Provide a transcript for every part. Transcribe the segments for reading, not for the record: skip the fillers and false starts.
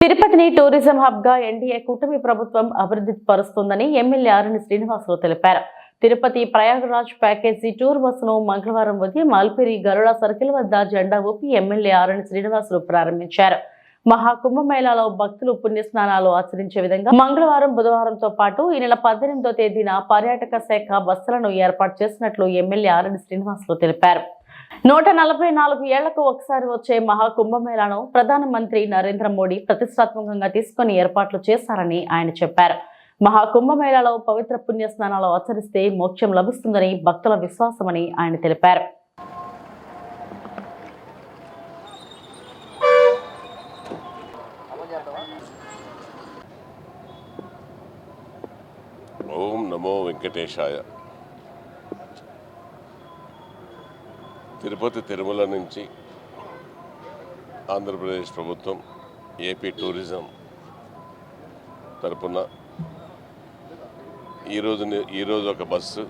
తిరుపతిని tourism hub గా NDA కూటమి ప్రభుత్వం అభివృద్ధి పరుస్తుందని ఎమ్మెల్యే ఆరణి శ్రీనివాసరావు తెలిపారు. తిరుపతి ప్రయాగరాజ్ ప్యాకేజీ టూర్ బస్సును మంగళవారం ఉదయం అల్పిరి గరుడ సర్కిల్ వద్ద జెండా ఊపి ఎమ్మెల్యే ఆరణి శ్రీనివాసరావు ప్రారంభించారు. మహాకుంభమేళాలో భక్తులు పుణ్యస్నానాలు ఆచరించే విధంగా మంగళవారం, బుధవారంతో పాటు ఈ నెల 18వ తేదీన పర్యాటక శాఖ బస్సులను ఏర్పాటు చేసినట్లు ఎమ్మెల్యే ఆరణి శ్రీనివాసరావు తెలిపారు. 144 ఏళ్లకు ఒకసారి వచ్చే మహాకుంభమేళాను ప్రధానమంత్రి నరేంద్ర మోడీ ప్రతిష్టాత్మకంగా తీసుకుని ఏర్పాట్లు చేశారని ఆయన చెప్పారు. మహాకుంభమేళాలో పవిత్ర పుణ్య స్నానాలు ఆచరిస్తే మోక్షం లభిస్తుందని భక్తుల విశ్వాసమని ఆయన తెలిపారు. ఓం నమో వెంకటేశాయ. తిరుపతి తిరుమల నుంచి ఆంధ్రప్రదేశ్ ప్రభుత్వం ఏపీ టూరిజం తరపున ఈరోజు ఒక బస్సు,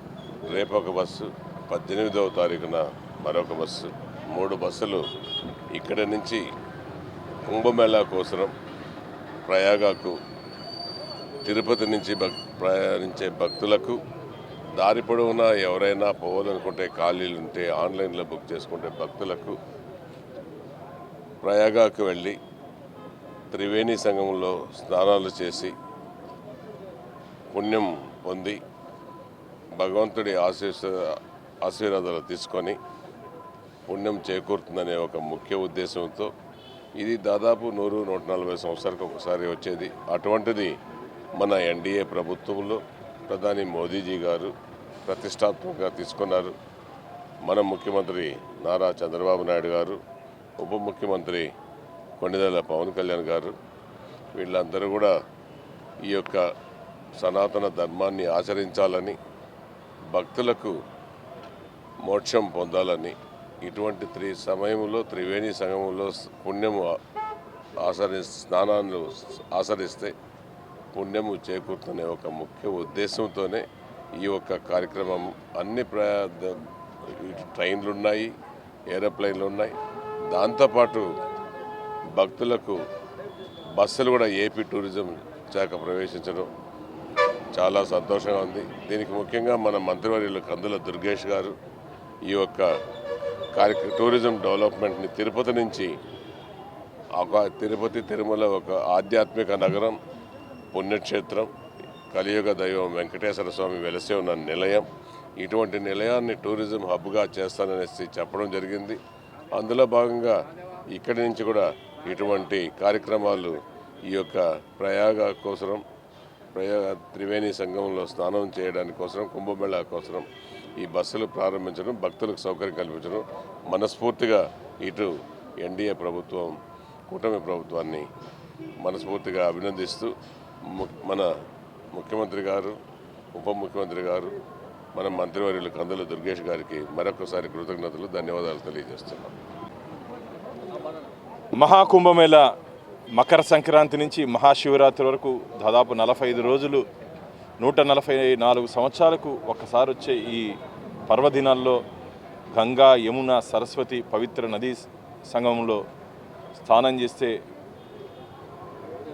రేపు ఒక బస్సు, 18వ తారీఖున మరొక బస్సు, 3 బస్సులు ఇక్కడి నుంచి కుంభమేళా కోసం ప్రయాగకు తిరుపతి నుంచి ప్రయాణించే భక్తులకు దారి పొడవునా ఎవరైనా పోవాలనుకుంటే ఖాళీలుంటే ఆన్లైన్లో బుక్ చేసుకుంటే భక్తులకు ప్రయాగకు వెళ్ళి త్రివేణి సంగమంలో స్నానాలు చేసి పుణ్యం పొంది భగవంతుడి ఆశీర్వాదాలు తీసుకొని పుణ్యం చేకూరుతుందనే ఒక ముఖ్య ఉద్దేశంతో ఇది దాదాపు 100-140 సంవత్సరాలకు ఒకసారి వచ్చేది. అటువంటిది మన ఎన్డీఏ ప్రభుత్వంలో ప్రధాని మోదీజీ గారు ప్రతిష్టాత్మకంగా తీసుకున్నారు. మన ముఖ్యమంత్రి నారా చంద్రబాబు నాయుడు గారు, ఉప ముఖ్యమంత్రి కొణిదెల పవన్ కళ్యాణ్ గారు, వీళ్ళందరూ కూడా ఈ యొక్క సనాతన ధర్మాన్ని ఆచరించాలని, భక్తులకు మోక్షం పొందాలని, ఇటువంటి సమయంలో త్రివేణి సంగమంలో పుణ్యము స్నానాలు ఆచరిస్తే పుణ్యము చేకూరుతున్న ఒక ముఖ్య ఉద్దేశంతోనే ఈ యొక్క కార్యక్రమం. అన్ని ట్రైన్లు ఉన్నాయి, ఏరోప్లేన్లు ఉన్నాయి. దాంతోపాటు భక్తులకు బస్సులు కూడా ఏపీ టూరిజం శాఖ ప్రవేశించడం చాలా సంతోషంగా ఉంది. దీనికి ముఖ్యంగా మన మంత్రివర్యులు కందుల దుర్గేష్ గారు ఈ యొక్క టూరిజం డెవలప్మెంట్ని తిరుపతి నుంచి తిరుపతి తిరుమల ఒక ఆధ్యాత్మిక నగరం, పుణ్యక్షేత్రం, కలియుగ దైవం వెంకటేశ్వర స్వామి వెలసే ఉన్న నిలయం, ఇటువంటి నిలయాన్ని టూరిజం హబ్గా చేస్తాననేసి చెప్పడం జరిగింది. అందులో భాగంగా ఇక్కడి నుంచి కూడా ఇటువంటి కార్యక్రమాలు ఈ యొక్క ప్రయాగ కోసం, త్రివేణి సంగమంలో స్నానం చేయడానికి కోసం, కుంభమేళా కోసం ఈ బస్సులు ప్రారంభించడం, భక్తులకు సౌకర్యం కల్పించడం మనస్ఫూర్తిగా ఇటు ఎన్డీఏ ప్రభుత్వం, కూటమి ప్రభుత్వాన్ని మనస్ఫూర్తిగా అభినందిస్తూ మన ముఖ్యమంత్రి గారు, ఉప ముఖ్యమంత్రి గారు, మన మంత్రివర్యులు కందుల దుర్గేష్ గారికి మరొకసారి కృతజ్ఞతలు, ధన్యవాదాలు తెలియజేస్తున్నాం. మహాకుంభమేళ మకర సంక్రాంతి నుంచి మహాశివరాత్రి వరకు దాదాపు 45 రోజులు, 144 సంవత్సరాలకు ఒక్కసారి వచ్చే ఈ పర్వదినాల్లో గంగా, యమున, సరస్వతి పవిత్ర నదీ సంగమంలో స్నానం చేస్తే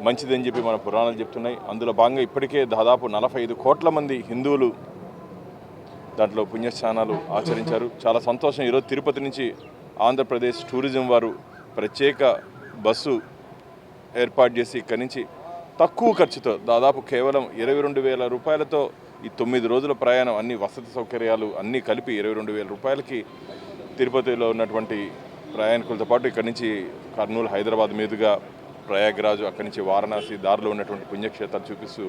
మంచిదని చెప్పి మన పురాణాలు చెప్తున్నాయి. అందులో భాగంగా ఇప్పటికే దాదాపు 45 కోట్ల మంది హిందువులు దాంట్లో పుణ్యస్నానాలు ఆచరించారు. చాలా సంతోషం. ఈరోజు తిరుపతి నుంచి ఆంధ్రప్రదేశ్ టూరిజం వారు ప్రత్యేక బస్సు ఏర్పాటు చేసి ఇక్కడి నుంచి తక్కువ ఖర్చుతో దాదాపు కేవలం 22,000 రూపాయలతో ఈ 9 రోజుల ప్రయాణం, అన్ని వసతి సౌకర్యాలు అన్నీ కలిపి 22,000 రూపాయలకి తిరుపతిలో ఉన్నటువంటి ప్రయాణికులతో పాటు ఇక్కడి నుంచి కర్నూలు, హైదరాబాద్ మీదుగా ప్రయాగరాజు, అక్కడి నుంచి వారణాసి దారిలో ఉన్నటువంటి పుణ్యక్షేత్రాలు చూపిస్తూ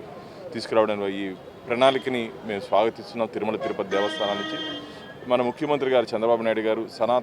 తీసుకురావడం ఈ ప్రణాళికని మేము స్వాగతిస్తున్నాం. తిరుమల తిరుపతి దేవస్థానం నుంచి మన ముఖ్యమంత్రి గారు చంద్రబాబు నాయుడు గారు